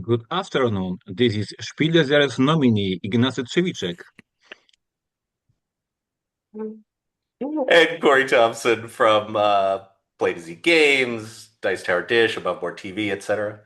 Good afternoon. This is Spiel des Jahres nominee Ignacy Trzewiczek. And Corey Thompson from Play to Z Games, Dice Tower Dish, Above Board TV, etc.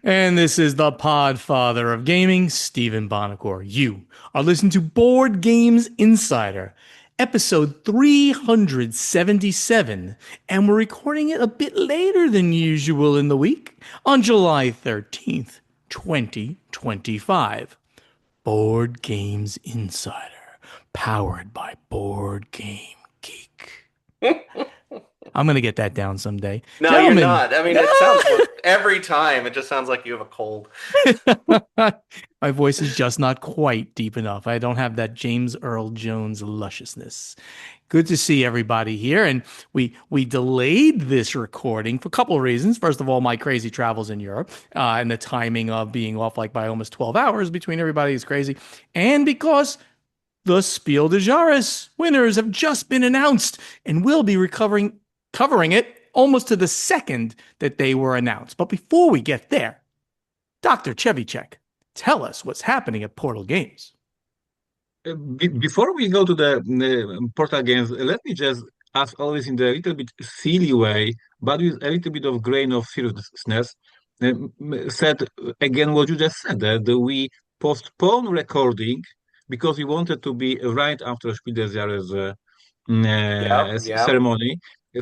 And this is the Podfather of Gaming, Stephen Bonacore. You are listening to Board Games Insider, episode 377, and we're recording it a bit later than usual in the week on July 13th, 2025. Board Games Insider, powered by Board Game Geek. I'm going to get that down someday. No, Gentlemen, you're not. I mean, it sounds every time, it just sounds like you have a cold. My voice is just not quite deep enough. I don't have that James Earl Jones lusciousness. Good to see everybody here. And we delayed this recording for a couple of reasons. First of all, my crazy travels in Europe and the timing of being off like by almost 12 hours between everybody is crazy. And because the Spiel des Jahres winners have just been announced and we'll be covering it almost to the second that they were announced. But before we get there, Dr. Trzewiczek, tell us what's happening at Portal Games. Before we go to the Portal Games, let me just ask always in the little bit silly way, but with a little bit of grain of seriousness, said again what you just said, that we postpone recording because we wanted to be right after Spiel des Jahres Yeah, yeah. ceremony.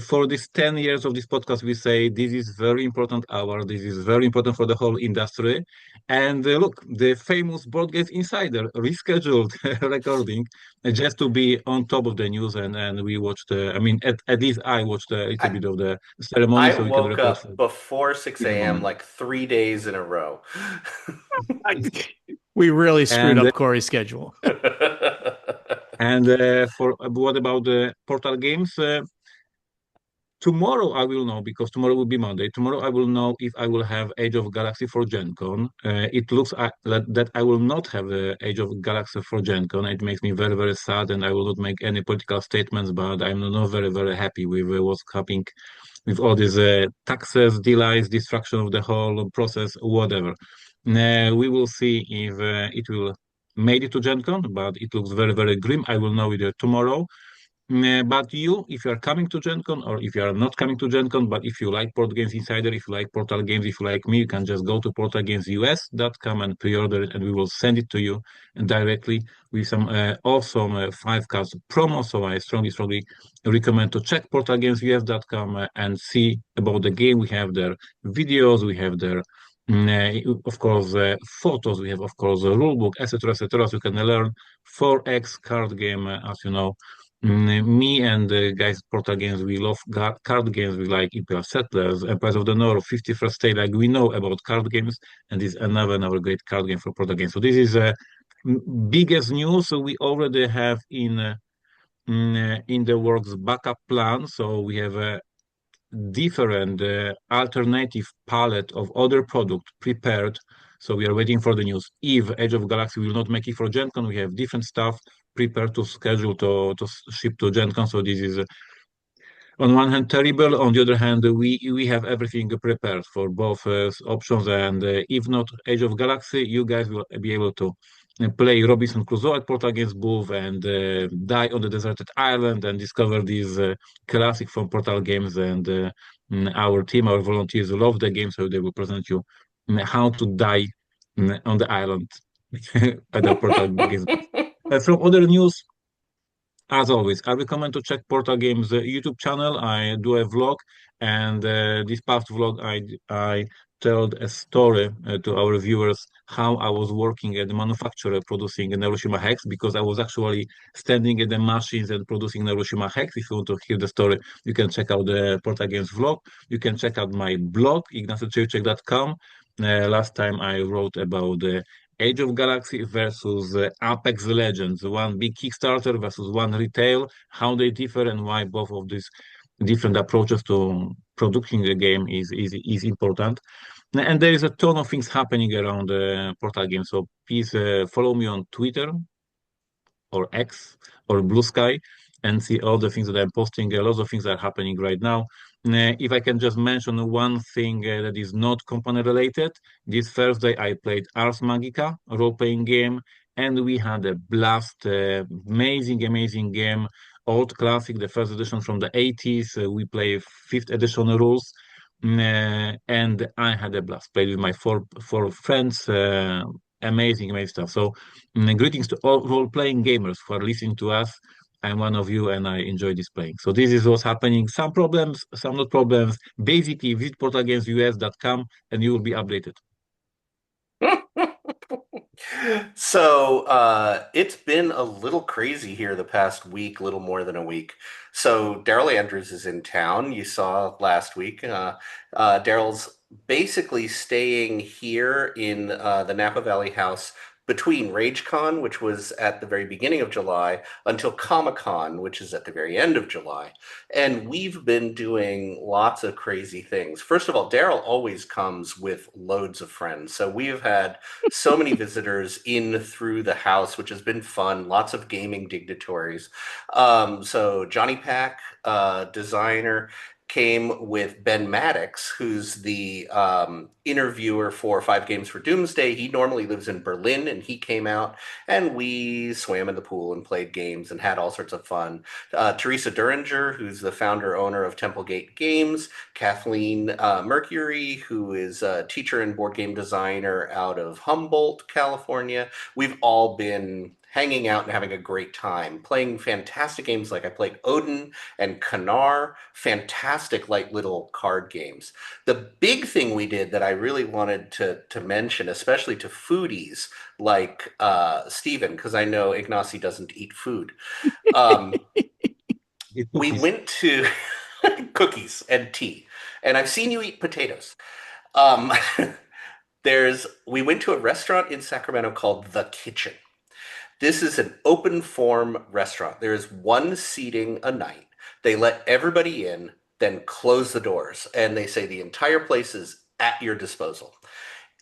For these 10 years of this podcast, we say this is very important hour. This is very important for the whole industry. And look, the famous Board Games Insider rescheduled recording just to be on top of the news. And we watched, I mean, at least I watched a little I, bit of the ceremony I so we can woke report for up before 6 a.m. everyone. like 3 days in a row. We really screwed And up Corey's schedule. for what about the Portal Games? Tomorrow I will know because tomorrow will be Monday. Tomorrow I will know if I will have Age of Galaxy for Gen Con. It looks that I will not have the Age of Galaxy for Gen Con. It makes me very, very sad and I will not make any political statements, but I'm not very, very happy with what's happening with all these taxes, delays, destruction of the whole process, whatever. We will see if it will made it to Gen Con, but it looks very, very grim. I will know it tomorrow. But you, if you are coming to Gen Con or if you are not coming to Gen Con, but if you like Port Games Insider, if you like Portal Games, if you like me, you can just go to portalgamesus.com and pre-order it and we will send it to you directly with some awesome 5 cards promo. So I strongly, strongly recommend to check portalgamesus.com and see about the game. We have their videos, we have their of course, photos, we have, of course, a rulebook, etc., etc. So you can learn 4X card game, as you know. Me and the guys at Portal Games, we love card games. We like Imperial Settlers, Empires of the North, 51st State. Like we know about card games, and this is another great card game for Portal Games. So this is biggest news. So we already have in the works backup plan. So we have a different alternative palette of other product prepared. So we are waiting for the news. If Age of Galaxy will not make it for Gen Con, we have different stuff prepared to schedule to ship to Gen Con. So this is on one hand terrible. On the other hand, we have everything prepared for both options. And if not Age of Galaxy, you guys will be able to play Robinson Crusoe at Portal Games booth and die on the deserted island and discover these classic from Portal Games. And our team, our volunteers love the game, so they will present you how to die on the island at the Portal Games booth. From other news, as always, I recommend to check Portal Games YouTube channel. I do a vlog, and this past vlog, I told a story to our viewers how I was working at the manufacturer producing Neuroshima Hex because I was actually standing at the machines and producing Neuroshima Hex. If you want to hear the story, you can check out the Portal Games vlog. You can check out my blog, ignacytrzewiczek.com. Last time I wrote about the Age of Galaxy versus Apex Legends, one big Kickstarter versus one retail, how they differ and why both of these different approaches to producing the game is important. And there is a ton of things happening around the Portal game. So please follow me on Twitter or X or Blue Sky and see all the things that I'm posting. Lots of things are happening right now. If I can just mention one thing that is not company related, this Thursday I played Ars Magica role-playing game, and we had a blast. Amazing, amazing game. Old classic, the first edition from the 80s. We play fifth edition rules, and I had a blast. Played with my four friends. Amazing, amazing stuff. So, greetings to all role-playing gamers who are listening to us. I'm one of you and I enjoy this playing. So this is what's happening. Some problems, some not problems. Basically, visit portalgamesUS.com and you will be updated. So it's been a little crazy here the past week, little more than a week. So Daryl Andrews is in town. You saw last week. Daryl's basically staying here in the Napa Valley house between RageCon, which was at the very beginning of July, until Comic-Con, which is at the very end of July. And we've been doing lots of crazy things. First of all, Daryl always comes with loads of friends. So we have had so many visitors in through the house, which has been fun. Lots of gaming dignitaries. So Johnny Pack, designer, came with Ben Maddox, who's the interviewer for Five Games for Doomsday. He normally lives in Berlin, and he came out, and we swam in the pool and played games and had all sorts of fun. Teresa Duringer, who's the founder owner of Templegate Games. Kathleen Mercury, who is a teacher and board game designer out of Humboldt, California. We've all been hanging out and having a great time, playing fantastic games like I played Odin and Kanar, fantastic light little card games. The big thing we did that I really wanted to mention, especially to foodies like Steven, because I know Ignacy doesn't eat food. We went to cookies and tea, and I've seen you eat potatoes. Um, we went to a restaurant in Sacramento called The Kitchen. This is an open form restaurant. There is one seating a night. They let everybody in, then close the doors, and they say the entire place is at your disposal.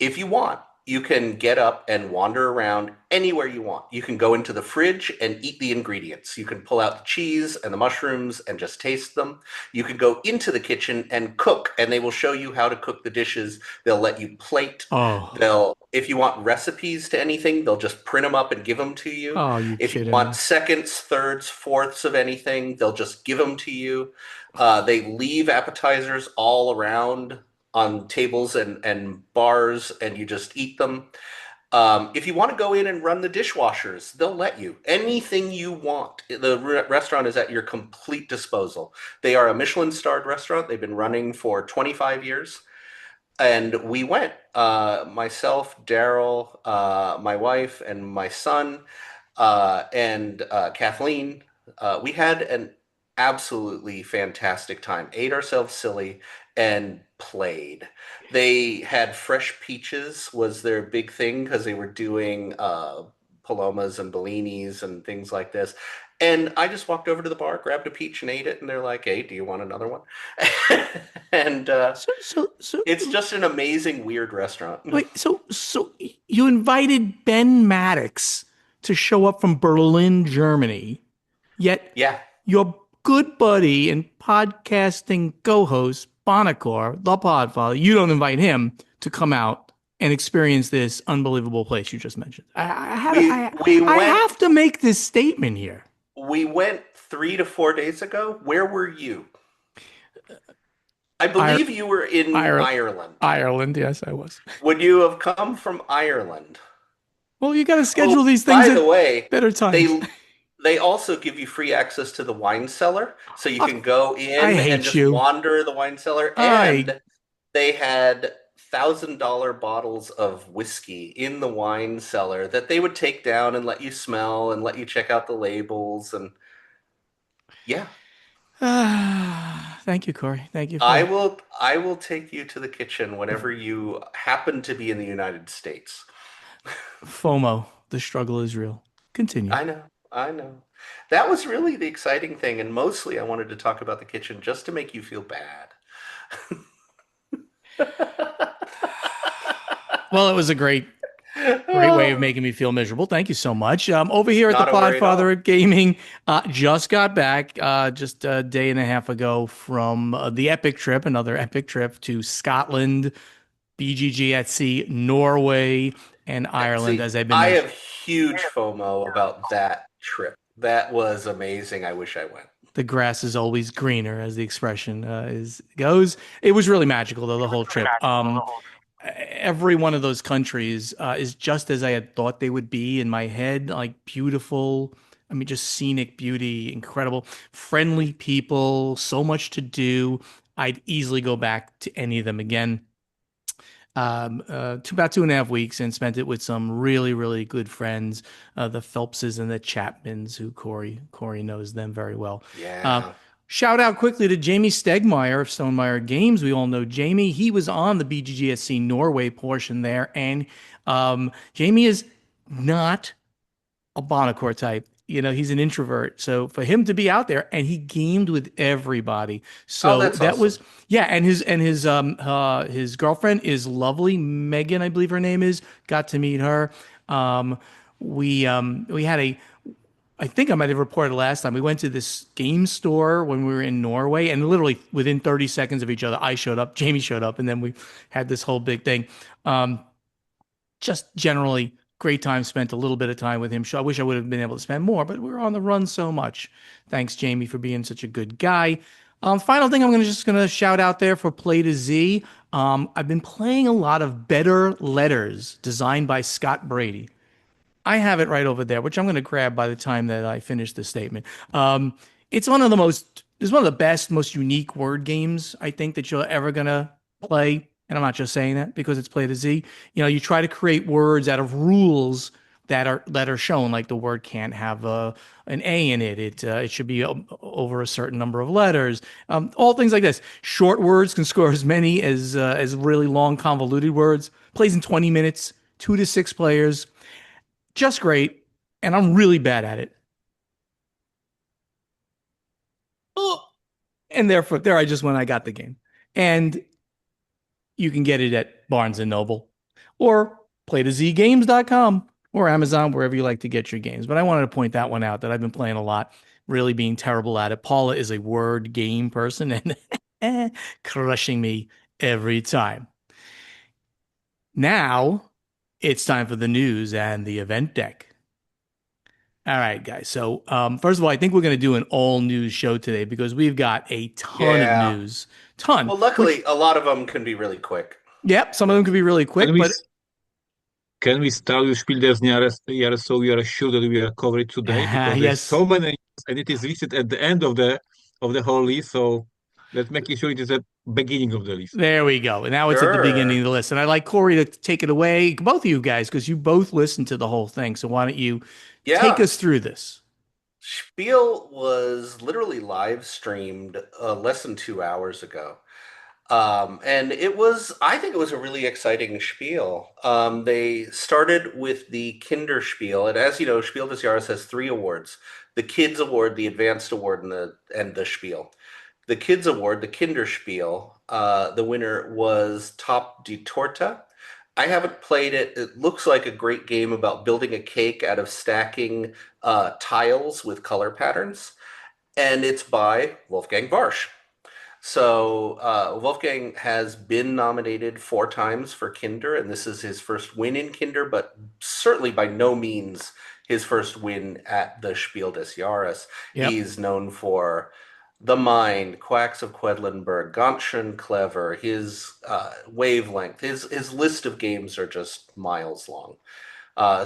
If you want, you can get up and wander around anywhere you want. You can go into the fridge and eat the ingredients. You can pull out the cheese and the mushrooms and just taste them. You can go into the kitchen and cook, and they will show you how to cook the dishes. They'll let you plate. Oh, If you want recipes to anything, they'll just print them up and give them to you. oh, you If you kidding want me? seconds, thirds, fourths of anything, they'll just give them to you. They leave appetizers all around on tables and bars, and you just eat them. If you want to go in and run the dishwashers, they'll let you. Anything you want. The restaurant is at your complete disposal. They are a Michelin-starred restaurant. They've been running for 25 years. And we went, myself, Daryl, my wife, and my son, and Kathleen. We had an absolutely fantastic time. Ate ourselves silly and played. They had fresh peaches was their big thing because they were doing palomas and bellinis and things like this. And I just walked over to the bar, grabbed a peach, and ate it. And they're like, "Hey, do you want another one?" And So, it's just an amazing, weird restaurant. wait, so you invited Ben Maddox to show up from Berlin, Germany, yet Yeah. your good buddy and podcasting co-host Bonacor, the Podfather, you don't invite him to come out and experience this unbelievable place you just mentioned. We I went have to make this statement here. we went 3 to 4 days ago. Where were you? I Ir- believe you were in Ir- Ireland. Ireland, yes, I was. Would you have come from Ireland? Well, you got to Oh, schedule these things by the at way, better times. they also give you free access to the wine cellar, so you can go I in and hate just you. wander the wine cellar. I And they had $1,000 bottles of whiskey in the wine cellar that they would take down and let you smell and let you check out the labels. And yeah, Thank you, Corey. Thank you I for will I will take you to the kitchen whenever you happen to be in the United States. FOMO. The struggle is real. Continue. I know, I know. That was really the exciting thing, and mostly I wanted to talk about the kitchen just to make you feel bad. Well, it was a great great way of making me feel miserable. Thank you so much. Over here at the Not a worry at Podfather all. at Gaming, just got back just a day and a half ago from the epic trip, another epic trip to Scotland, BGG at Sea, Norway, and Ireland, See, as I've been I mentioning. have huge FOMO about that trip. That was amazing. I wish I went. The grass is always greener, as the expression is goes. It was really magical, though, the whole trip. Every one of those countries is just as I had thought they would be in my head, like beautiful. I mean, just scenic beauty, incredible, friendly people, so much to do. I'd easily go back to any of them again. To about 2.5 weeks and spent it with some really, really good friends, the Phelpses and the Chapmans, who Corey knows them very well. Uh, Yeah. Shout out quickly to Jamie Stegmeyer of Stonemeyer Games. We all know Jamie. He was on the BGGSC Norway portion there, and Jamie is not a Bonacore type. You know, he's an introvert. So for him to be out there and he gamed with everybody. Oh, So that's that was awesome. yeah, and his girlfriend is lovely, Megan, I believe her name is. Got to meet her. Um we had a I think I might have reported last time. We went to this game store when we were in Norway, and literally within 30 seconds of each other, I showed up, Jamie showed up, and then we had this whole big thing. Um, just generally great time spent, a little bit of time with him. So I wish I would have been able to spend more, but we were on the run so much. Thanks, Jamie, for being such a good guy. Final thing I'm gonna shout out there for Play to Z. I've been playing a lot of Better Letters, designed by Scott Brady. I have it right over there, which I'm going to grab by the time that I finish this statement. It's it's one of the best, most unique word games I think that you're ever going to play. And I'm not just saying that because it's Play to Z. You know, you try to create words out of rules that are shown, like the word can't have an A in it. It should be over a certain number of letters. All things like this. Short words can score as many as really long, convoluted words. Plays in 20 minutes, 2 to 6 players, just great, and I'm really bad at it. Oh, and therefore, there I just went. I got the game, and you can get it at Barnes and Noble, or playtozgames.com, or Amazon, wherever you like to get your games. But I wanted to point that one out that I've been playing a lot, really being terrible at it. Paula is a word game person and crushing me every time. Now it's time for the news and the event deck. All right, guys. So, first of all, I think we're going to do an all news show today because we've got a ton of Yeah. news. Ton, Well, which, luckily, a lot of them can be really quick. yep, some of them could be really Can quick, we but s- can we start with Spiel des Jahres so we are sure that we are covered today because there's yes, so many news and it is listed at the end of the whole list. So let's make sure it is at beginning of the list. there we go. And now it's at the beginning of Sure. the list. And I'd like Corey to take it away, both of you guys, because you both listened to the whole thing. So, why don't you take Yeah. us through this? Spiel was literally live streamed less than 2 hours ago. And I think it was a really exciting spiel. They started with the Kinderspiel, and as you know, Spiel des Jahres has three awards: the Kids Award, the Advanced Award, and the Spiel. The Kids Award, the Kinderspiel, the winner was Top die Torte. I haven't played it. It looks like a great game about building a cake out of stacking tiles with color patterns, and it's by Wolfgang Warsch. So Wolfgang has been nominated 4 times for Kinder, and this is his first win in Kinder, but certainly by no means his first win at the Spiel des Jahres. Yep. He's known for The Mind, Quacks of Quedlinburg, Ganz schön clever. His wavelength, his list of games are just miles long.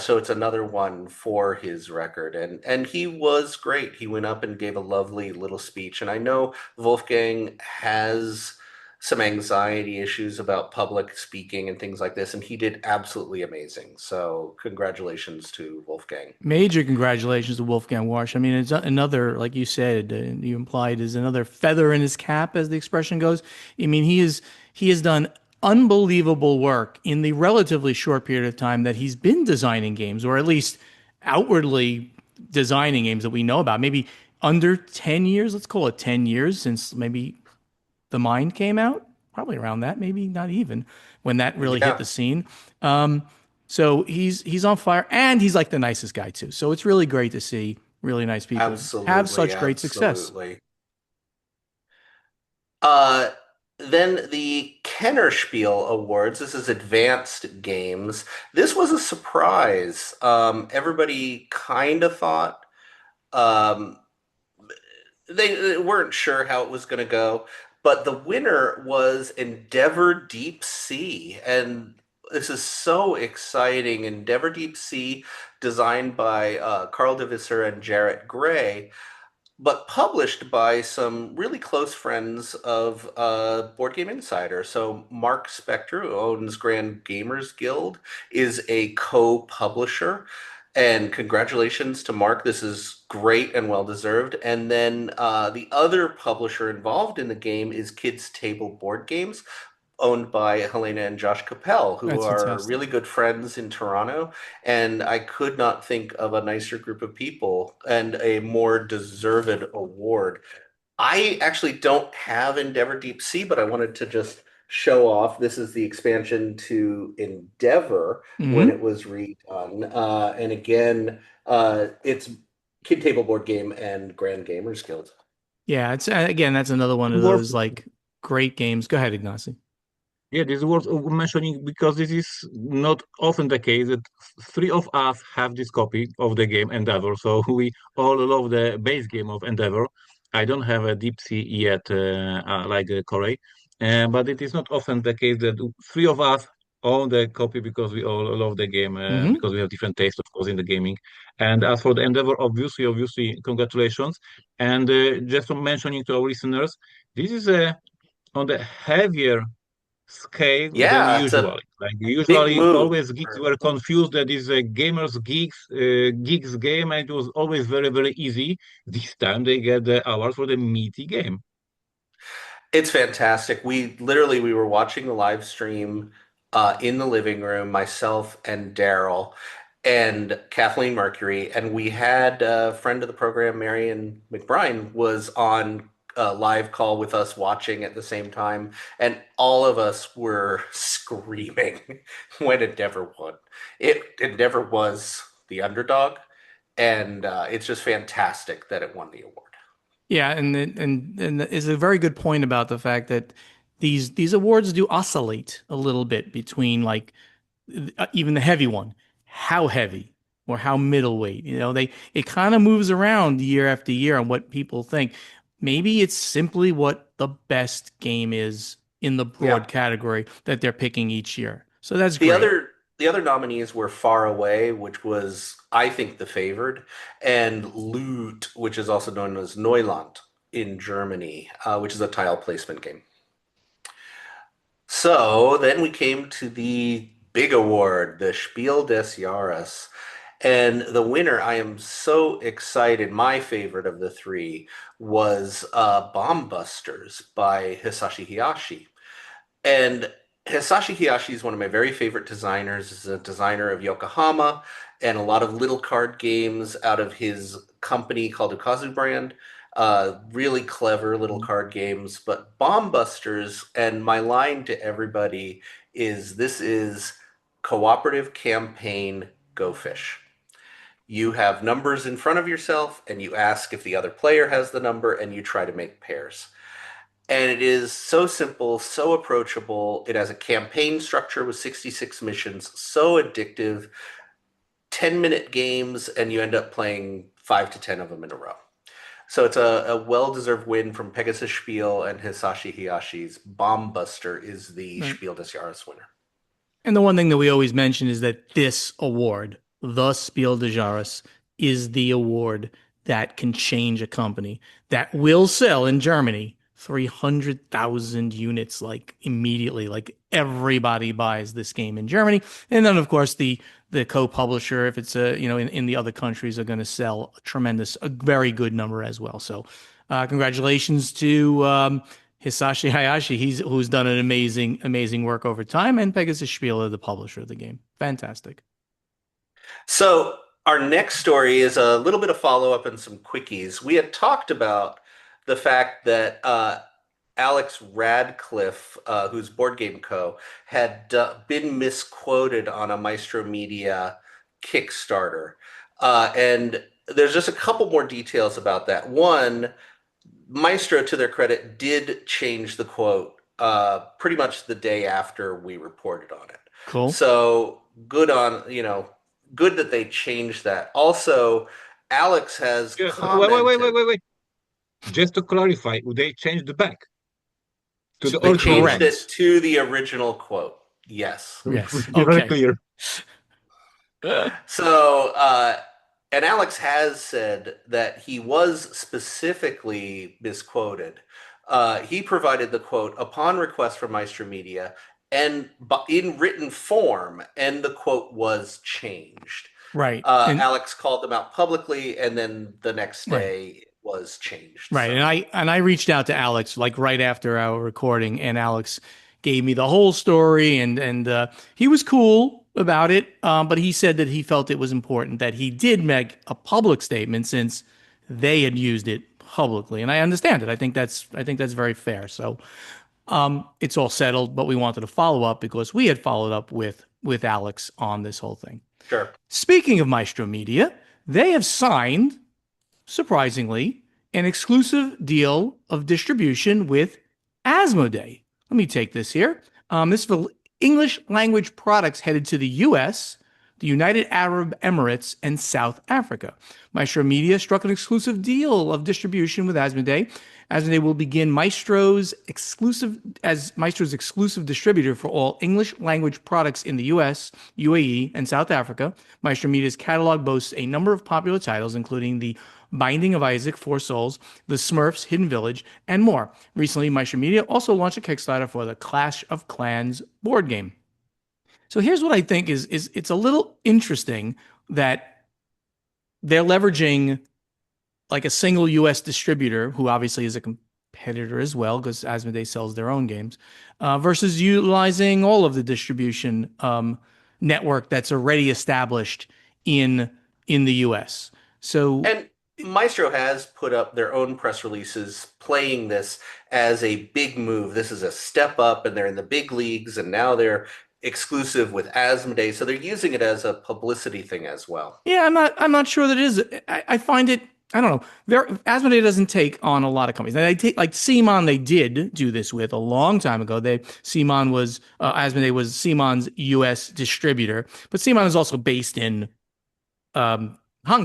So it's another one for his record, and he was great. He went up and gave a lovely little speech, and I know Wolfgang has some anxiety issues about public speaking and things like this, and he did absolutely amazing. So congratulations to Wolfgang. Major congratulations to Wolfgang Warsch. I mean, it's another, like you said, you implied, is another feather in his cap, as the expression goes. I mean, he has done unbelievable work in the relatively short period of time that he's been designing games, or at least outwardly designing games that we know about. Maybe under 10 years, let's call it 10 years since maybe The Mind came out. Probably around that, maybe not even when that really hit the Yeah. scene. Um, So he's on fire, and he's like the nicest guy too. So it's really great to see really nice people have Absolutely, such great success. absolutely. Uh, then the Kenner Spiel Awards. This is advanced games. This was a surprise. Everybody kind of thought um, they weren't sure how it was going to go, but the winner was Endeavor Deep Sea, and this is so exciting. Endeavor Deep Sea, designed by Carl DeVisser and Jarrett Gray, but published by some really close friends of Board Game Insider. So Mark Spector, who owns Grand Gamers Guild, is a co-publisher. And congratulations to Mark. This is great and well deserved. And then the other publisher involved in the game is Kids Table Board Games, owned by Helena and Josh Capel, who That's are fantastic. really good friends in Toronto. And I could not think of a nicer group of people and a more deserved award. I actually don't have Endeavor Deep Sea, but I wanted to just show off. This is the expansion to Endeavor when it Hmm. was redone. And again, it's Kid Table Board Game and Grand Gamers Guild. Yeah, it's again, that's another one of Worth those like great games. Go ahead, Ignacy. Yeah, this is worth mentioning because this is not often the case that three of us have this copy of the game Endeavor. So we all love the base game of Endeavor. I don't have a Deep Sea yet, like Corey, but it is not often the case that three of us own the copy because we all love the game, Hmm. because we have different tastes, of course, in the gaming. And as for the Endeavor, obviously, congratulations. And just mentioning to our listeners, this is on the heavier scale than Yeah, it's a usually. Like big usually, move. always geeks were confused that this is a gamers geeks game, and it was always very easy. This time they get the award for the meaty game. It's fantastic. We were watching the live stream in the living room, myself and Daryl and Kathleen Mercury, and we had a friend of the program, Marion McBride, was on a live call with us watching at the same time, and all of us were screaming when Endeavor won. Endeavor was the underdog, and it's just fantastic that it won the award. Yeah, and is a very good point about the fact that these awards do oscillate a little bit between like even the heavy one, how heavy or how middleweight. You know, they it kind of moves around year after year on what people think. Maybe it's simply what the best game is in the Yeah. broad category that they're picking each year. So that's The great. other the other nominees were Far Away, which was I think the favored, and Loot, which is also known as Neuland in Germany, which is a tile placement game. So then we came to the big award, the Spiel des Jahres. And the winner, I am so excited. My favorite of the three was Bomb Busters by Hisashi Hayashi. And Hisashi Hayashi is one of my very favorite designers. He's a designer of Yokohama and a lot of little card games out of his company called Ukazu brand. Really clever little card games. But Bomb Busters, and my line to everybody is this is cooperative campaign Go Fish. You have numbers in front of yourself, and you ask if the other player has the number, and you try to make pairs. And it is so simple, so approachable. It has a campaign structure with 66 missions, so addictive. 10-minute games, and you end up playing 5 to 10 of them in a row. So it's a well-deserved win from Pegasus Spiel, and Hisashi Hayashi's Bomb Buster is the Right. Spiel des Jahres winner. And the one thing that we always mention is that this award, the Spiel des Jahres, is the award that can change a company that will sell in Germany 300,000 units like immediately. Like everybody buys this game in Germany. And then of course the co-publisher, if it's a, in the other countries are going to sell a very good number as well. So congratulations to Hisashi Hayashi, who's done an amazing work over time, and Pegasus Spieler, the publisher of the game. Fantastic. So our next story is a little bit of follow-up and some quickies. We had talked about the fact that Alex Radcliffe, who's Board Game Co., had been misquoted on a Maestro Media Kickstarter. And there's just a couple more details about that. One, Maestro, to their credit, did change the quote pretty much the day after we reported on it. Cool. So good on, good that they changed that. Also, Alex has Yeah, commented. wait. Just to clarify, they changed the back to the They original changed one. it Correct. to the original quote. Yes. Yes. Be very Okay. clear. So, and Alex has said that he was specifically misquoted. He provided the quote upon request from Maestro Media and in written form, and the quote was changed. Right. And Alex called them out publicly, and then the next right. day it was changed. Right. So, And I reached out to Alex like right after our recording, and Alex gave me the whole story, and he was cool about it. But he said that he felt it was important that he did make a public statement since they had used it publicly. And I understand it. I think that's very fair. So it's all settled, but we wanted to follow up because we had followed up with Alex on this whole thing. sure. Speaking of Maestro Media, they have signed, surprisingly, an exclusive deal of distribution with Asmodee. Let me take this here. This is for English language products headed to the US, the United Arab Emirates, and South Africa. Maestro Media struck an exclusive deal of distribution with Asmodee. Asmodee will begin Maestro's exclusive distributor for all English language products in the US, UAE, and South Africa. Maestro Media's catalog boasts a number of popular titles, including the Binding of Isaac, Four Souls, The Smurfs, Hidden Village, and more. Recently, Maestro Media also launched a Kickstarter for the Clash of Clans board game. So here's what I think is it's a little interesting that they're leveraging like a single US distributor, who obviously is a competitor as well, because Asmodee sells their own games, versus utilizing all of the distribution network that's already established in the US. So And Maestro has put up their own press releases playing this as a big move. This is a step up, and they're in the big leagues, and now they're exclusive with Asmodee. So they're using it as a publicity thing as well. yeah, I'm not sure that it is. I find it. I don't know. Asmodee doesn't take on a lot of companies. They take like CMON. They did do this with a long time ago. CMON was Asmodee was CMON's U.S. distributor, but CMON is also based in Hong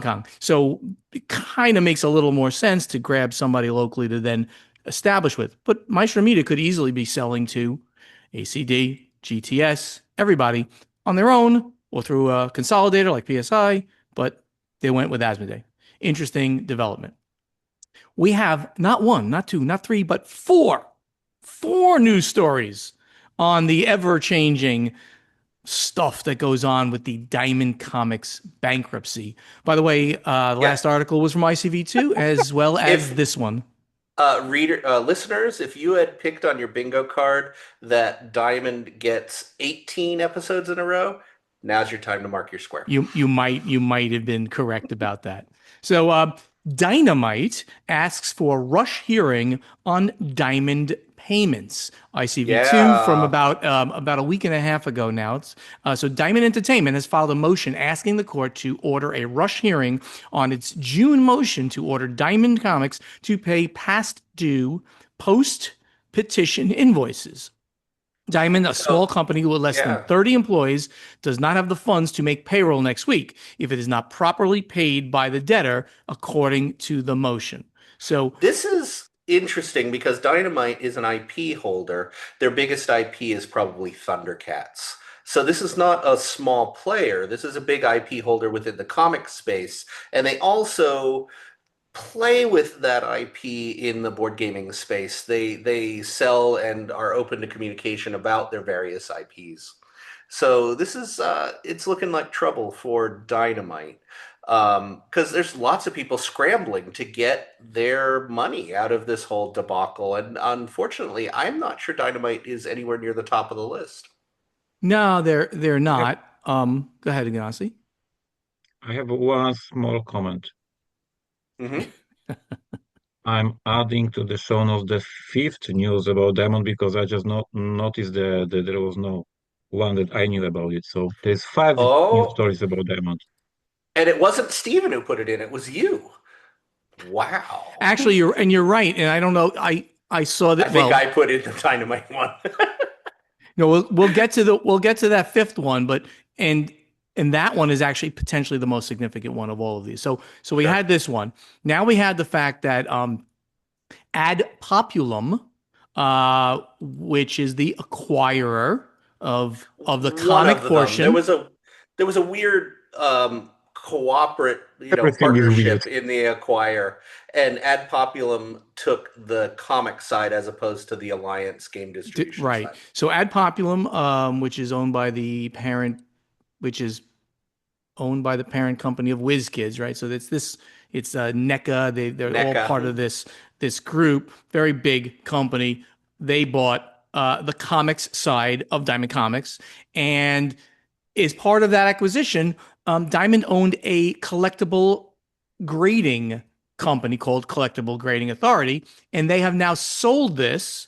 Kong. So it kind of makes a little more sense to grab somebody locally to then establish with. But Maestro Media could easily be selling to ACD, GTS, everybody on their own or through a consolidator like PSI, but they went with Asmodee. Interesting development. We have not one, not two, not three, but four news stories on the ever changing stuff that goes on with the Diamond Comics bankruptcy. By the way, the Yeah. last article was from ICV2 as well as If this one. listeners, if you had picked on your bingo card that Diamond gets 18 episodes in a row, now's your time to mark your square. You might have been correct about that. So Dynamite asks for rush hearing on Diamond payments. ICV2 from Yeah. about a week and a half ago now. So Diamond Entertainment has filed a motion asking the court to order a rush hearing on its June motion to order Diamond Comics to pay past due post petition invoices. Diamond, a small So, company with less than yeah. 30 employees, does not have the funds to make payroll next week if it is not properly paid by the debtor, according to the motion. So, This is interesting because Dynamite is an IP holder. Their biggest IP is probably Thundercats. So this is not a small player. This is a big IP holder within the comic space. And they also play with that IP in the board gaming space. They sell and are open to communication about their various IPs. So this is it's looking like trouble for Dynamite because there's lots of people scrambling to get their money out of this whole debacle, and unfortunately, I'm not sure Dynamite is anywhere near the top of the list. no, they're I have, not. Go ahead, Ignasi. I have one small comment. Hmm. I'm adding to the show notes the fifth news about Diamond because I just not noticed that there was no one that I knew about it. So there's five news Oh, stories about Diamond. and it wasn't Steven who put it in, it was you. Wow. Actually, you're right, and I don't know. I saw I that. think Well, I put in the Dynamite one. no, we'll get to that fifth one, but and and that one is actually potentially the most significant one of all of these. So we Sure. had this one. Now we had the fact that Ad Populum, which is the acquirer of the One comic of them. There portion. was a weird cooperate, Everything is weird. partnership in the acquire, and Ad Populum took the comic side as opposed to the Alliance game distribution Right. side. So Ad Populum, which is owned by the parent, which is owned by the parent company of WizKids, right? So it's NECA. They're all NECA. part of this group, very big company. They bought the comics side of Diamond Comics, and as part of that acquisition, Diamond owned a collectible grading company called Collectible Grading Authority, and they have now sold this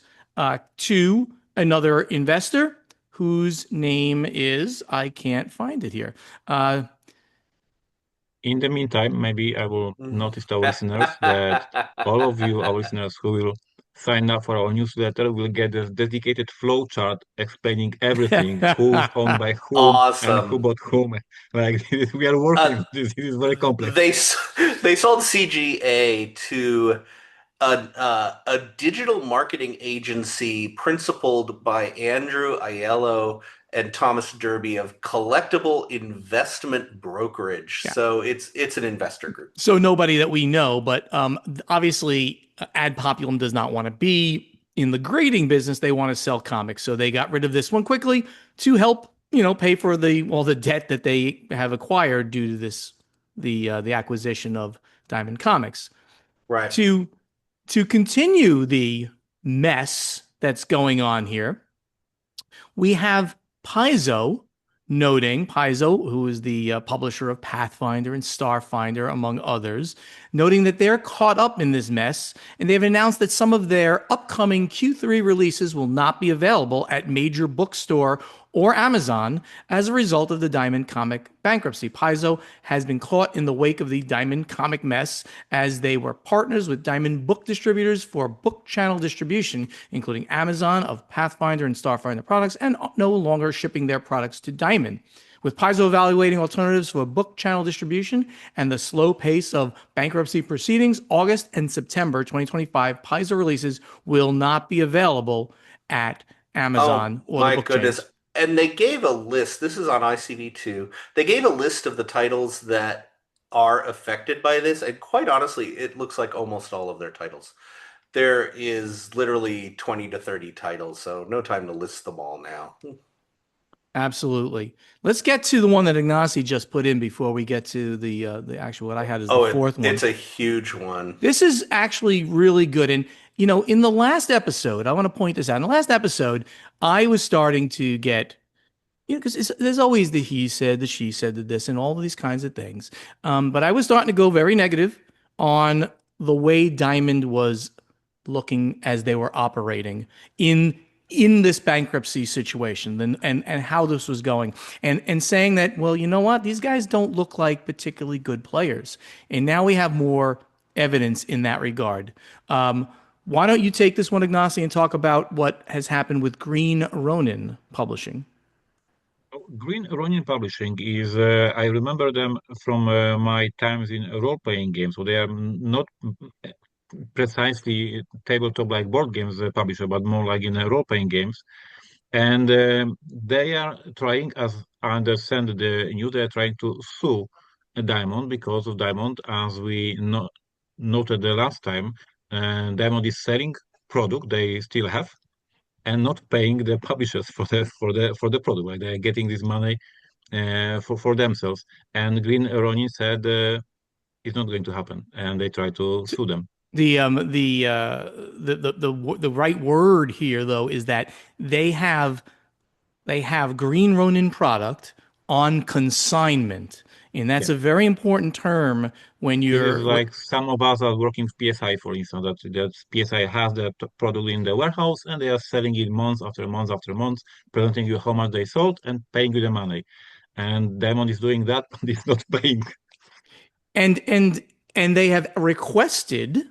to another investor whose name is, I can't find it here. In the meantime, maybe I will notice to our listeners that all of you, our listeners who will sign up for our newsletter, will get a dedicated flow chart explaining everything, who's owned by whom and who Awesome. bought whom. Like we are working Uh, on this. It is very complex. they they sold CGA to a digital marketing agency principled by Andrew Aiello and Thomas Derby of Collectible Investment Brokerage. Yeah. So it's an investor group. So nobody that we know, but obviously, Ad Populum does not want to be in the grading business. They want to sell comics, so they got rid of this one quickly to help, pay for the debt that they have acquired due to the acquisition of Diamond Comics. Right. To to continue the mess that's going on here, we have Paizo noting Paizo, who is the publisher of Pathfinder and Starfinder, among others, noting that they're caught up in this mess, and they've announced that some of their upcoming Q3 releases will not be available at major bookstore or Amazon as a result of the Diamond Comic bankruptcy. Paizo has been caught in the wake of the Diamond Comic mess as they were partners with Diamond book distributors for book channel distribution, including Amazon of Pathfinder and Starfinder products, and no longer shipping their products to Diamond. With Paizo evaluating alternatives for book channel distribution and the slow pace of bankruptcy proceedings, August and September 2025 Paizo releases will not be available at Oh Amazon or the my book goodness. chains. And they gave a list. This is on ICV 2. They gave a list of the titles that are affected by this, and quite honestly, it looks like almost all of their titles. There is literally 20 to 30 titles, so no time to list them all now. Absolutely. Let's get to the one that Ignacy just put in before we get to the actual what I had is the Oh, fourth one. it's a huge one. This is actually really good. And, in the last episode, I want to point this out. In the last episode, I was starting to get, because there's always the he said, the she said, the this, and all of these kinds of things. But I was starting to go very negative on the way Diamond was looking as they were operating in this bankruptcy situation and how this was going and saying that, well, you know what, these guys don't look like particularly good players, and now we have more evidence in that regard. Why don't you take this one, Ignacy, and talk about what has happened with Green Ronin Publishing? Green Ronin Publishing is, I remember them from my times in role-playing games. So they are not precisely tabletop like board games publisher, but more like in role-playing games. And they are trying, as I understand the news, they are trying to sue Diamond because of Diamond, as we noted the last time. Diamond is selling product they still have and not paying the publishers for the product. Like they're getting this money for themselves. And Green Ronin said it's not going to happen, and they try to sue them. The right word here though is that they have Green Ronin product on consignment. And that's Yeah. a very important term when This is you're, like some of us are working with PSI, for instance, that PSI has the product in the warehouse and they are selling it months after months after months, presenting you how much they sold and paying you the money. And Diamond is doing that, but it's not paying. and and and they have requested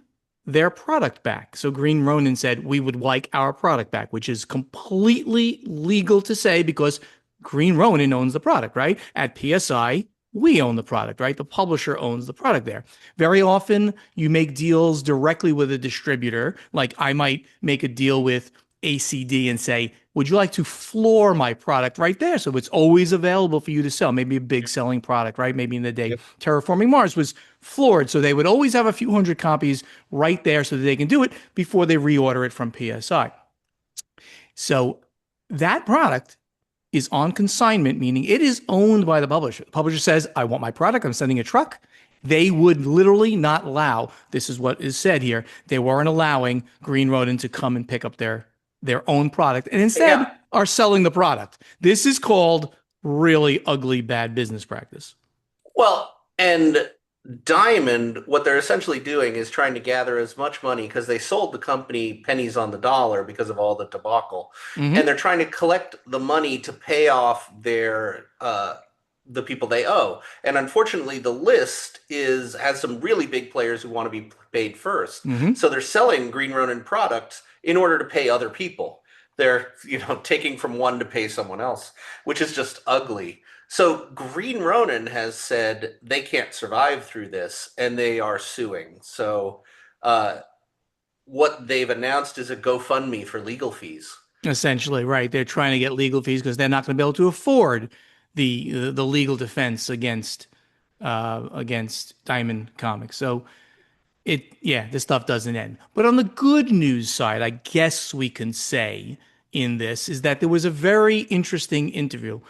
their product back. So Green Ronin said, we would like our product back, which is completely legal to say because Green Ronin owns the product, right? At PSI, we own the product, right? The publisher owns the product there. Very often you make deals directly with a distributor. Like I might make a deal with ACD and say, would you like to floor my product right there? So it's always available for you to sell. Maybe a big Yep. selling product, right? Maybe in the day, Yep. Terraforming Mars was floored. So they would always have a few hundred copies right there so that they can do it before they reorder it from PSI. So that product is on consignment, meaning it is owned by the publisher. The publisher says, I want my product, I'm sending a truck. They would literally not allow, this is what is said here, they weren't allowing Green Ronin to come and pick up their own product and instead Yeah. are selling the product. This is called really ugly bad business practice. Well, and Diamond, what they're essentially doing is trying to gather as much money because they sold the company pennies on the dollar because of all the debacle, and Mm-hmm. they're trying to collect the money to pay off their the people they owe. And unfortunately, the list is has some really big players who want to be paid first. Mm-hmm. So they're selling Green Ronin products in order to pay other people. They're, taking from one to pay someone else, which is just ugly. So Green Ronin has said they can't survive through this and they are suing. So uh, what they've announced is a GoFundMe for legal fees. Essentially, right. They're trying to get legal fees because they're not going to be able to afford the legal defense against Diamond Comics. So this stuff doesn't end. But on the good news side, I guess we can say in this is that there was a very interesting interview.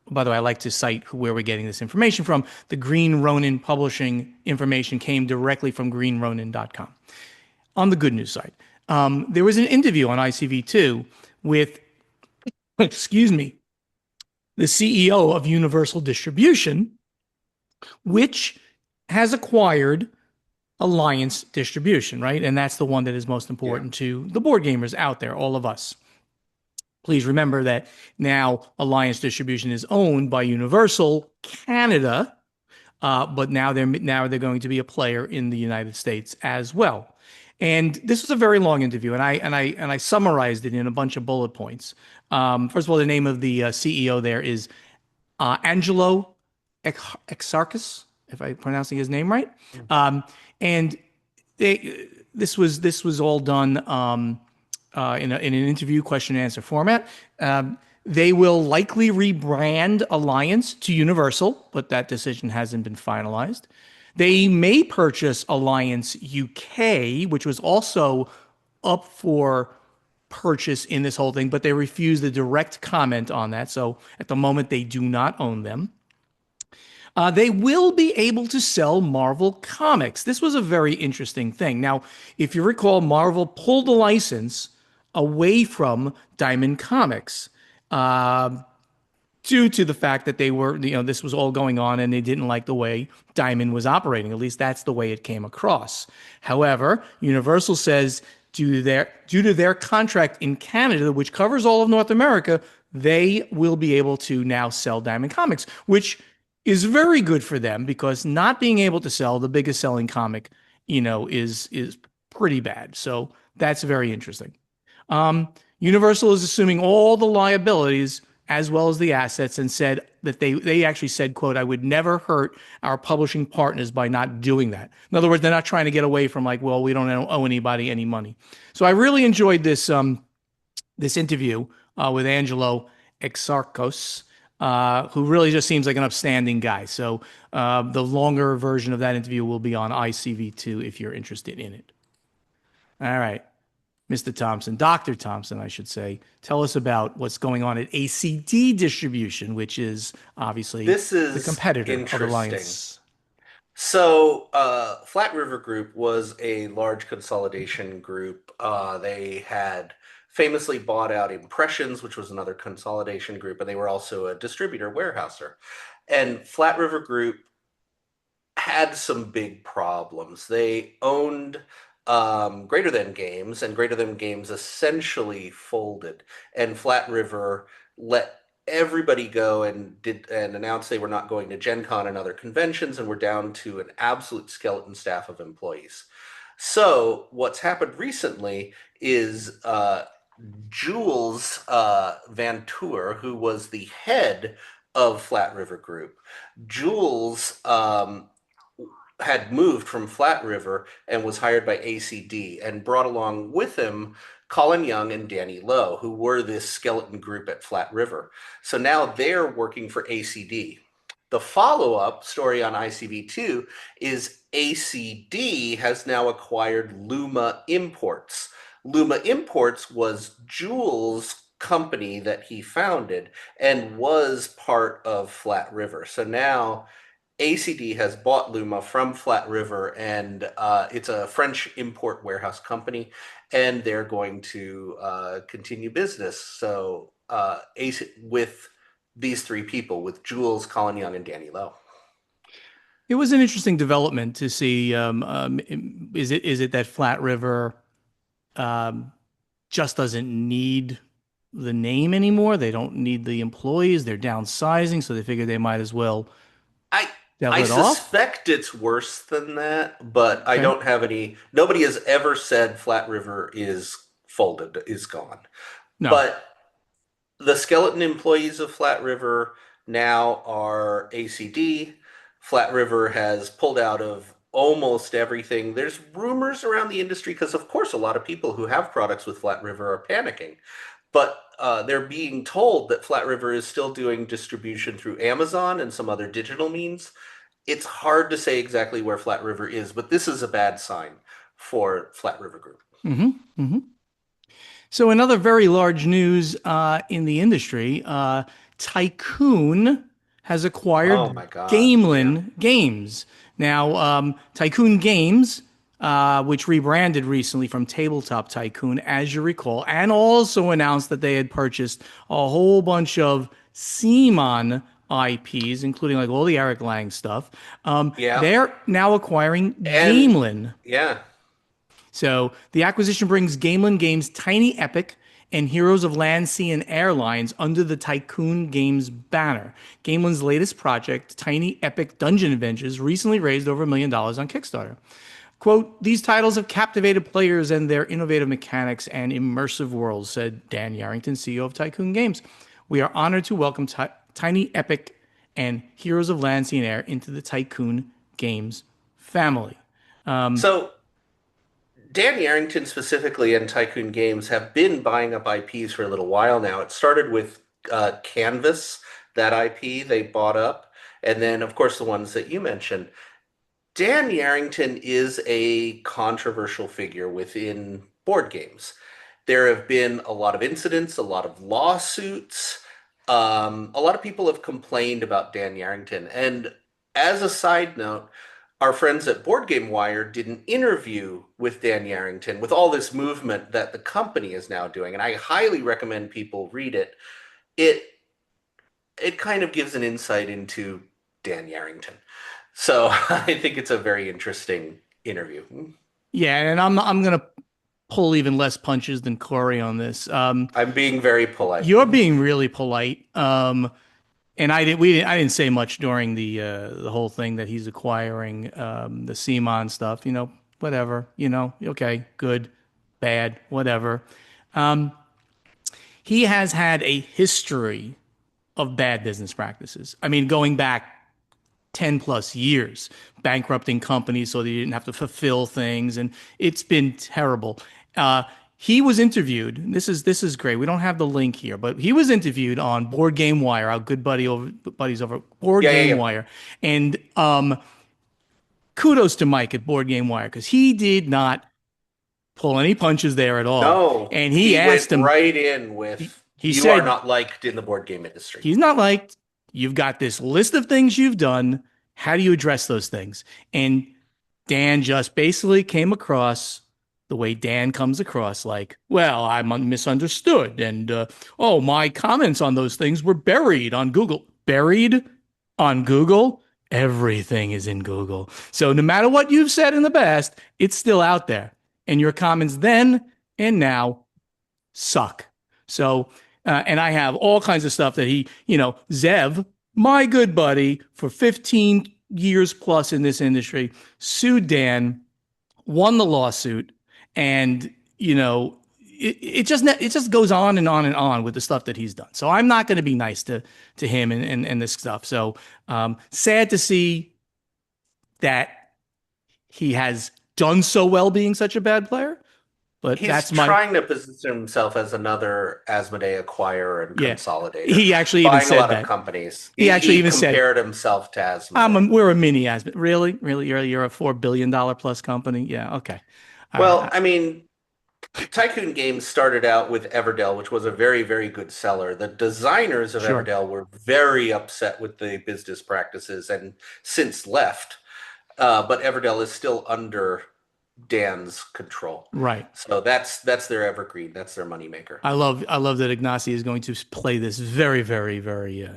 By the way, I like to cite where we're getting this information from. The Green Ronin publishing information came directly from greenronin.com. On the good news side, there was an interview on ICV2 with, excuse me, the CEO of Universal Distribution, which has acquired Alliance Distribution, right? And that's the one that is most Yeah. important to the board gamers out there, all of us. Please remember that now Alliance Distribution is owned by Universal Canada, but now they're going to be a player in the United States as well. And this was a very long interview, and I summarized it in a bunch of bullet points. First of all, the name of the CEO there is Angelo Exarchus, if I'm pronouncing his name right. Um, and this was all done in an interview question and answer format. They will likely rebrand Alliance to Universal, but that decision hasn't been finalized. They may purchase Alliance UK, which was also up for purchase in this whole thing, but they refused a direct comment on that. So at the moment, they do not own them. They will be able to sell Marvel comics. This was a very interesting thing. Now, if you recall, Marvel pulled the license away from Diamond Comics due to the fact that this was all going on and they didn't like the way Diamond was operating. At least that's the way it came across. However, Universal says due to their contract in Canada, which covers all of North America, they will be able to now sell Diamond Comics, which is very good for them because not being able to sell the biggest selling comic, is pretty bad. So that's very interesting. Universal is assuming all the liabilities as well as the assets and said that they actually said, quote, I would never hurt our publishing partners by not doing that. In other words, they're not trying to get away from like, well, we don't owe anybody any money. So I really enjoyed this interview with Angelo Exarchos, who really just seems like an upstanding guy. So the longer version of that interview will be on ICV2 if you're interested in it. All right. Mr. Thompson, Dr. Thompson, I should say, tell us about what's going on at ACD Distribution, which is obviously This the is competitor of interesting. Alliance. So, Flat River Group was a large consolidation group. They had famously bought out Impressions, which was another consolidation group, and they were also a distributor warehouser. And Flat River Group had some big problems. They owned Greater Than Games, and Greater Than Games essentially folded. And Flat River let everybody go and did and announced they were not going to Gen Con and other conventions, and were down to an absolute skeleton staff of employees. So what's happened recently is Jules Van Tour, who was the head of Flat River Group. Jules had moved from Flat River and was hired by ACD and brought along with him Colin Young and Danny Lowe, who were this skeleton group at Flat River. So now they're working for ACD. The follow-up story on ICV2 is ACD has now acquired Luma Imports. Luma Imports was Jules' company that he founded and was part of Flat River. So now ACD has bought Luma from Flat River, and it's a French import warehouse company, and they're going to continue business. So with these three people, with Jules, Colin Young, and Danny Lowe. It was an interesting development to see. Is it that Flat River um, just doesn't need the name anymore? They don't need the employees. They're downsizing, so they figure they might as well I sell I it off. suspect it's worse than that, but I Okay. don't have any. Nobody has ever said Flat River is folded, is gone. No. But the skeleton employees of Flat River now are ACD. Flat River has pulled out of almost everything. There's rumors around the industry because, of course, a lot of people who have products with Flat River are panicking. But they're being told that Flat River is still doing distribution through Amazon and some other digital means. It's hard to say exactly where Flat River is, but this is a bad sign for Flat River Group. Hmm. Hmm. So another very large news in the industry, Tycoon has Oh acquired my God. Yeah. Gamelyn Games. Now, Tycoon Games, which rebranded recently from Tabletop Tycoon, as you recall, and also announced that they had purchased a whole bunch of CMON IPs, including like all the Eric Lang stuff. Yeah. They're now acquiring And Gamelyn. yeah. So the acquisition brings Gamelyn Games' Tiny Epic and Heroes of Land, Sea, and Airlines under the Tycoon Games banner. Gamelyn's latest project, Tiny Epic Dungeon Adventures, recently raised over $1 million on Kickstarter. Quote, these titles have captivated players and their innovative mechanics and immersive worlds, said Dan Yarrington, CEO of Tycoon Games. We are honored to welcome Tiny Epic and Heroes of Land, Sea, and Air into the Tycoon Games family. So Dan Yarrington specifically and Tycoon Games have been buying up IPs for a little while now. It started with Canvas, that IP they bought up, and then of course the ones that you mentioned. Dan Yarrington is a controversial figure within board games. There have been a lot of incidents, a lot of lawsuits. A lot of people have complained about Dan Yarrington. And as a side note, our friends at Board Game Wire did an interview with Dan Yarrington with all this movement that the company is now doing. And I highly recommend people read it. It it kind of gives an insight into Dan Yarrington. So I think it's a very interesting interview. Yeah, and I'm gonna pull even less punches than Corey on this. I'm being very polite. You're being really polite. And I didn't say much during the whole thing that he's acquiring the CMON stuff. Whatever. Okay, good, bad, whatever. Um, he has had a history of bad business practices. I mean, going back 10 plus years, bankrupting companies so they didn't have to fulfill things. And it's been terrible. He was interviewed. This is great. We don't have the link here, but he was interviewed on Board Game Wire, our good buddies over Board Yeah, yeah, Game yeah. Wire. And kudos to Mike at Board Game Wire because he did not pull any punches there at all. No, And he he asked went him, right in he, with, he "You are said, not liked in the board game industry." he's not liked. You've got this list of things you've done. How do you address those things? And Dan just basically came across the way Dan comes across, like, well, I'm misunderstood, and oh, my comments on those things were buried on Google. Buried on Google? Everything is in Google. So no matter what you've said in the past, it's still out there. And your comments then and now suck. So, and I have all kinds of stuff that Zev, my good buddy for 15 years plus in this industry, sued Dan, won the lawsuit, and it just goes on and on and on with the stuff that he's done. So I'm not going to be nice to him and this stuff. So sad to see that he has done so well being such a bad player. But He's that's my trying to position himself as another Asmodee acquirer and yeah. consolidator, He actually even buying a said lot of that. companies. He actually He even said, compared himself to Asmodee. we're a mini Asmodee. Really? Really? You're a $4 billion plus company? Yeah. Okay. All right. Well, I mean, Tycoon Games started out with Everdell, which was a very, very good seller. The designers of Sure. Everdell were very upset with the business practices and since left. But Everdell is still under Dan's control. Right. So that's their evergreen. That's their moneymaker. I love that Ignacy is going to play this very, very, very,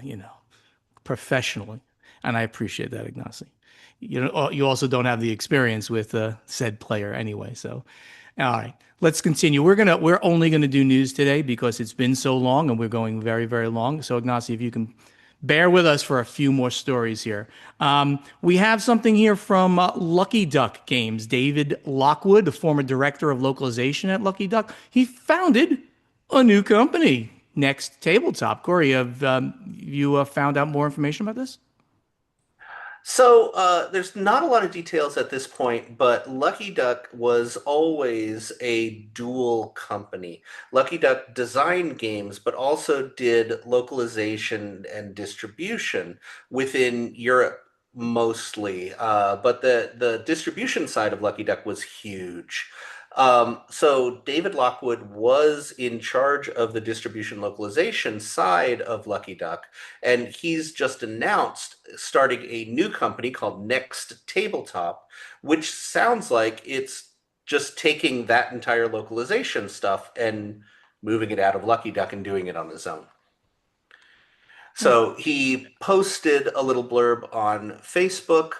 professionally, and I appreciate that, Ignacy. You also don't have the experience with said player anyway. So, all right, let's continue. We're only gonna do news today because it's been so long, and we're going very, very long. So, Ignacy, if you can bear with us for a few more stories here. We have something here from Lucky Duck Games. David Lockwood, the former director of localization at Lucky Duck, he founded a new company, Next Tabletop. Corey, have you found out more information about this? So there's not a lot of details at this point, but Lucky Duck was always a dual company. Lucky Duck designed games, but also did localization and distribution within Europe mostly. But the distribution side of Lucky Duck was huge. So David Lockwood was in charge of the distribution localization side of Lucky Duck, and he's just announced starting a new company called Next Tabletop, which sounds like it's just taking that entire localization stuff and moving it out of Lucky Duck and doing it on his own. So he posted a little blurb on Facebook.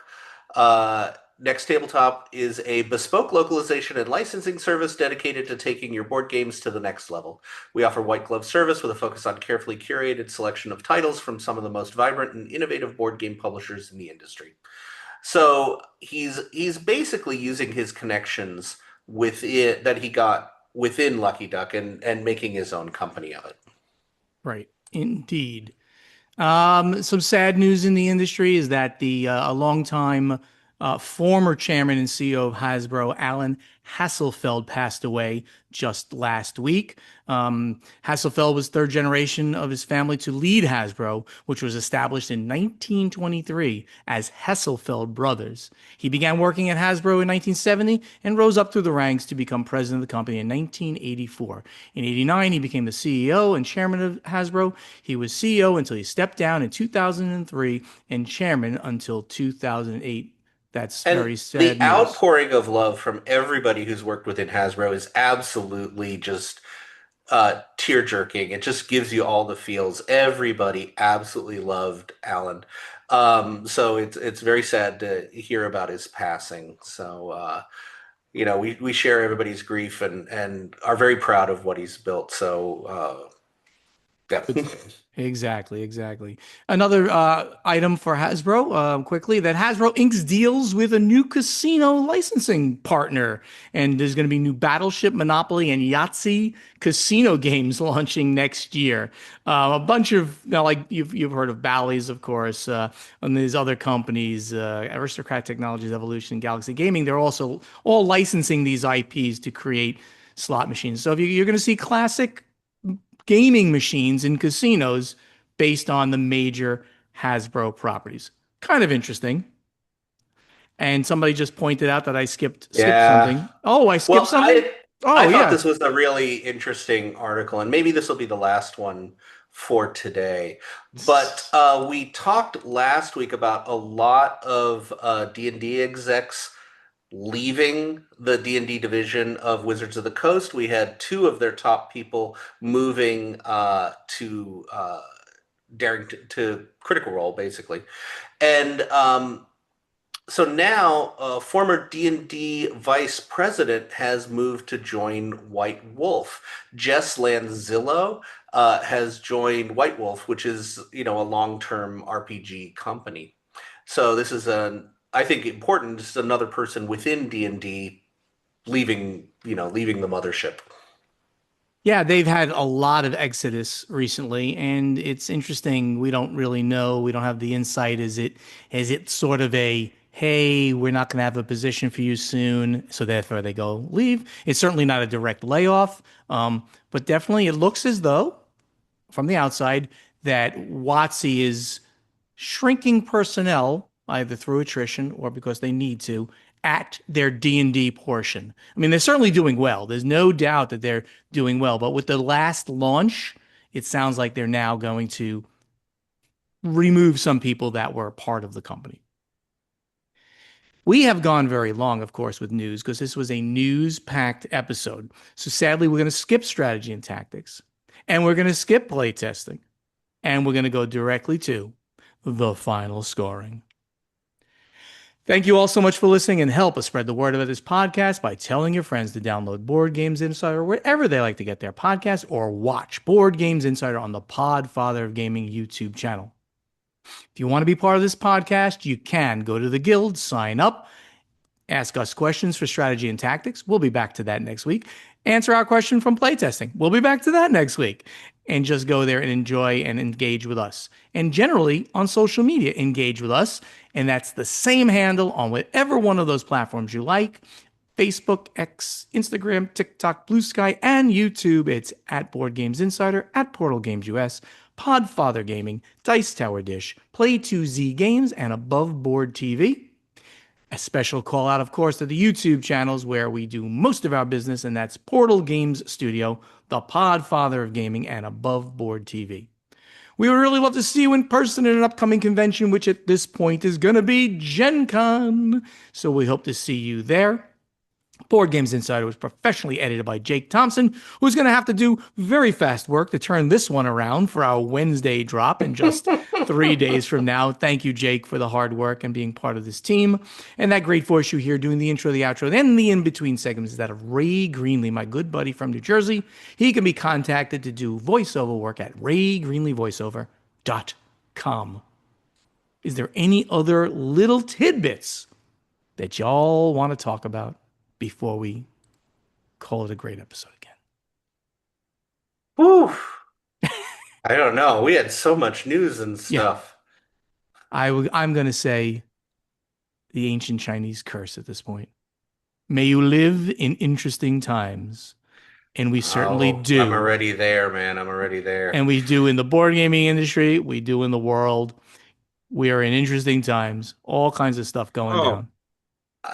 Next Tabletop is a bespoke localization and licensing service dedicated to taking your board games to the next level. We offer white glove service with a focus on carefully curated selection of titles from some of the most vibrant and innovative board game publishers in the industry. So he's basically using his connections with it that he got within Lucky Duck and making his own company of it. Right, indeed. Some sad news in the industry is that the a longtime former chairman and CEO of Hasbro, Alan Hassenfeld, passed away just last week. Hasselfeld was third generation of his family to lead Hasbro, which was established in 1923 as Hasselfeld Brothers. He began working at Hasbro in 1970 and rose up through the ranks to become president of the company in 1984. In 89, he became the CEO and chairman of Hasbro. He was CEO until he stepped down in 2003 and chairman until 2008. That's And very sad the news. outpouring of love from everybody who's worked within Hasbro is absolutely just tear jerking. It just gives you all the feels. Everybody absolutely loved Alan. So it's very sad to hear about his passing. So we share everybody's grief and are very proud of what he's built. So yeah. Good times. Exactly, exactly. Another item for Hasbro, quickly, that Hasbro inks deals with a new casino licensing partner, and there's going to be new Battleship, Monopoly, and Yahtzee casino games launching next year. A bunch of like you've heard of Bally's, of course, and these other companies, Aristocrat Technologies, Evolution, Galaxy Gaming. They're also all licensing these IPs to create slot machines. So if you're going to see classic gaming machines in casinos based on the major Hasbro properties. Kind of interesting. And somebody just pointed out that I skipped Yeah. something. Oh, I skipped Well, something? I Oh, thought yeah. this was a really interesting article, and maybe this will be the last one for today. But we talked last week about a lot of D&D execs leaving the D&D division of Wizards of the Coast. We had two of their top people moving to Daring to Critical Role, basically. And so now, former D&D vice president has moved to join White Wolf. Jess Lanzillo has joined White Wolf, which is, a long-term RPG company. So this is I think important. This is another person within D&D leaving the mothership. Yeah, they've had a lot of exodus recently, and it's interesting. We don't really know. We don't have the insight. Is it sort of a, hey, we're not going to have a position for you soon, so therefore they go leave? It's certainly not a direct layoff, but definitely it looks as though, from the outside, that WotC is shrinking personnel either through attrition or because they need to at their D&D portion. I mean, they're certainly doing well. There's no doubt that they're doing well, but with the last launch, it sounds like they're now going to remove some people that were part of the company. We have gone very long, of course, with news because this was a news-packed episode. So sadly, we're going to skip strategy and tactics, and we're going to skip playtesting, and we're going to go directly to the final scoring. Thank you all so much for listening, and help us spread the word about this podcast by telling your friends to download Board Games Insider wherever they like to get their podcasts, or watch Board Games Insider on the Podfather of Gaming YouTube channel. If you want to be part of this podcast, you can go to the Guild, sign up, ask us questions for strategy and tactics. We'll be back to that next week. Answer our question from playtesting. We'll be back to that next week. And just go there and enjoy and engage with us. And generally, on social media, engage with us. And that's the same handle on whatever one of those platforms you like: Facebook, X, Instagram, TikTok, Blue Sky, and YouTube. It's at Board Games Insider, at Portal Games US, Podfather Gaming, Dice Tower Dish, Play2Z Games, and Above Board TV. A special call out, of course, to the YouTube channels where we do most of our business, and that's Portal Games Studio, the Podfather of Gaming, and Above Board TV. We would really love to see you in person at an upcoming convention, which at this point is going to be Gen Con. So we hope to see you there. Board Games Insider was professionally edited by Jake Thompson, who's going to have to do very fast work to turn this one around for our Wednesday drop in just 3 days from now. Thank you, Jake, for the hard work and being part of this team. And that great voice you hear doing the intro, the outro, and the in-between segments is that of Ray Greenlee, my good buddy from New Jersey. He can be contacted to do voiceover work at raygreenleevoiceover.com. Is there any other little tidbits that y'all want to talk about before we call it a great episode again? Whew. I don't know. We had so much news and stuff. Yeah. I'm going to say the ancient Chinese curse at this point. May you live in interesting times. And we certainly do. I'm already there, man. I'm already there. And we do in the board gaming industry. We do in the world. We are in interesting times. All kinds of stuff going down.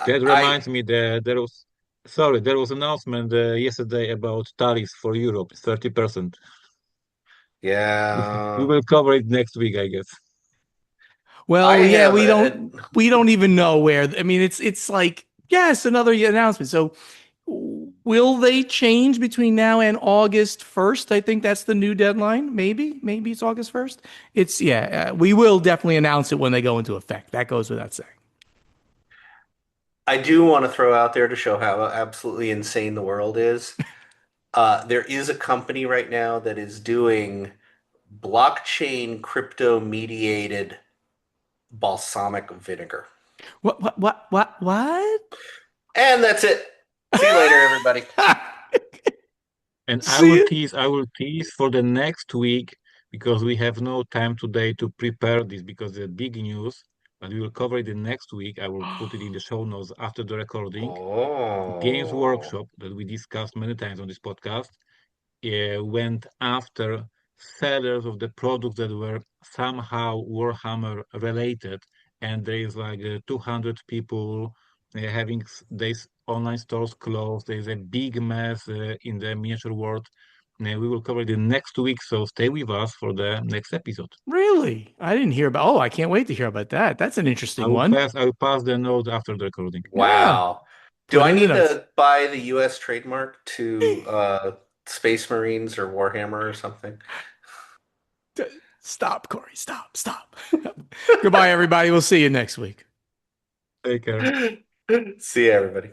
That reminds me that there was announcement yesterday about tariffs for Europe, 30%. We Yeah. will cover it next week, I guess. Well, yeah, we don't even know where. I mean, it's like, yes, another announcement. So will they change between now and August 1st? I think that's the new deadline. Maybe it's August 1st. We will definitely announce it when they go into effect. That goes without saying. I do want to throw out there to show how absolutely insane the world is. There is a company right now that is doing blockchain crypto mediated balsamic vinegar. What? And that's it. See you later, everybody. And I will tease for the next week, because we have no time today to prepare this because the big news, but we will cover it the next week. I will put it in the show notes after the recording. Games Oh. Workshop that we discussed many times on this podcast went after sellers of the products that were somehow Warhammer related, and there is like 200 people these online stores closed. There's a big mess in the miniature world. We will cover it in next week, so stay with us for the next episode. Really? I didn't hear about. Oh, I can't wait to hear about that. That's an interesting one. I will pass the note after the recording. Yeah. Wow. Do Put I in the need notes. to buy the US trademark to Space Marines or Warhammer or something? Stop, Corey. Stop. Stop. Goodbye, everybody. We'll see you next week. Take care. See you, everybody.